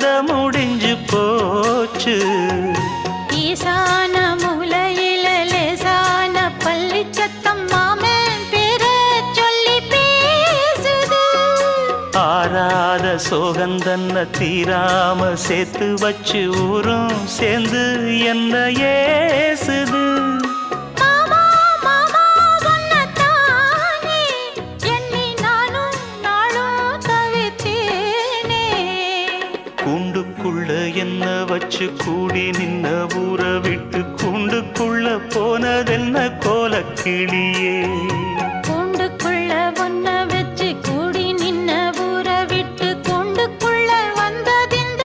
கதை முடிஞ்சு போச்சு. ஈசான மூலையில லேசான பள்ளி சத்தம் மாமன் பேர சொல்லி பேசுது. ஆறாத சோகந்தன்ன தீராம சேர்த்து வச்சு ஊரும் சேர்ந்து என்ன ஏசுது. கூண்டுக்குள்ள என்ன வச்சு கூடி நின்ன ஊரை விட்டு கூண்டுக்குள்ள போனதென்ன கோலக்கிளியே.